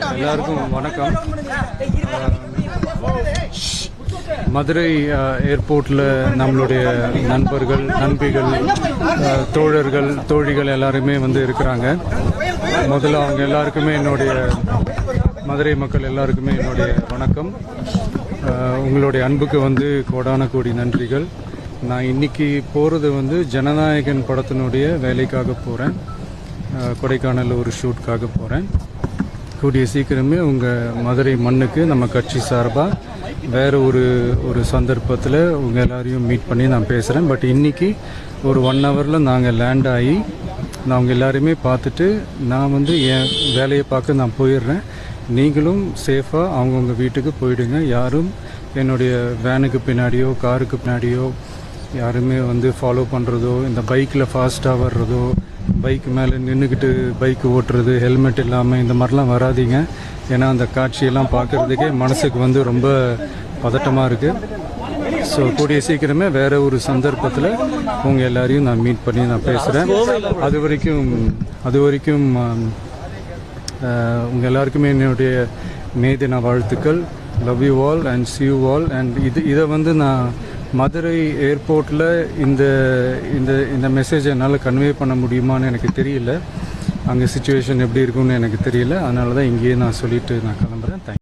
எல்லாருக்கும் வணக்கம். மதுரை ஏர்போர்ட்டில் நம்மளுடைய நண்பர்கள், நண்பிகள், தோழர்கள், தோழிகள் எல்லாருமே இருக்கிறாங்க. முதல்ல அவங்க எல்லாருக்குமே என்னுடைய மதுரை மக்கள் எல்லாருக்குமே என்னுடைய வணக்கம். உங்களுடைய அன்புக்கு கோடான கோடி நன்றிகள். நான் இன்னைக்கு போகிறது ஜனநாயகன் படத்தினுடைய வேலைக்காக போகிறேன். கொடைக்கானல் ஒரு ஷூட்காக போகிறேன். கூடிய சீக்கிரமே உங்கள் மதுரை மண்ணுக்கு நம்ம கட்சி சார்பாக வேறு ஒரு சந்தர்ப்பத்தில் உங்கள் எல்லாரையும் மீட் பண்ணி நான் பேசுகிறேன். பட் இன்றைக்கி ஒரு 1 ஹவரில் நாங்கள் லேண்ட் ஆகி நான் அவங்க எல்லாரையுமே பார்த்துட்டு நான் என் வேலையை பார்க்க நான் போயிடுறேன். நீங்களும் சேஃபாக அவங்கவுங்க வீட்டுக்கு போயிடுங்க. யாரும் என்னுடைய வேனுக்கு பின்னாடியோ காருக்கு பின்னாடியோ யாருமே ஃபாலோ பண்ணுறதோ, இந்த பைக்கில் ஃபாஸ்ட்டாக வர்றதோ, பைக் மேலே நின்றுக்கிட்டு பைக்கு ஓட்டுறது, ஹெல்மெட் இல்லாமல் இந்த மாதிரிலாம் வராதிங்க. ஏன்னா அந்த காட்சியெல்லாம் பார்க்குறதுக்கே மனசுக்கு ரொம்ப பதட்டமாக இருக்குது. ஸோ கூடிய சீக்கிரமே வேறு ஒரு சந்தர்ப்பத்தில் உங்கள் எல்லாரையும் நான் மீட் பண்ணி நான் பேசுகிறேன். அது வரைக்கும் உங்கள் எல்லாருக்குமே என்னுடைய மே தின வாழ்த்துக்கள். Love you all and see you all. And இதை நான் மதுரை ஏர்போர்ட்டில் இந்த மெசேஜை என்னால் கன்வே பண்ண முடியுமான்னு எனக்கு தெரியல. அங்கே சிச்சுவேஷன் எப்படி இருக்குன்னு எனக்கு தெரியல. அதனால தான் இங்கேயே நான் சொல்லிவிட்டு நான் கிளம்புறேன். தேங்க்யூ.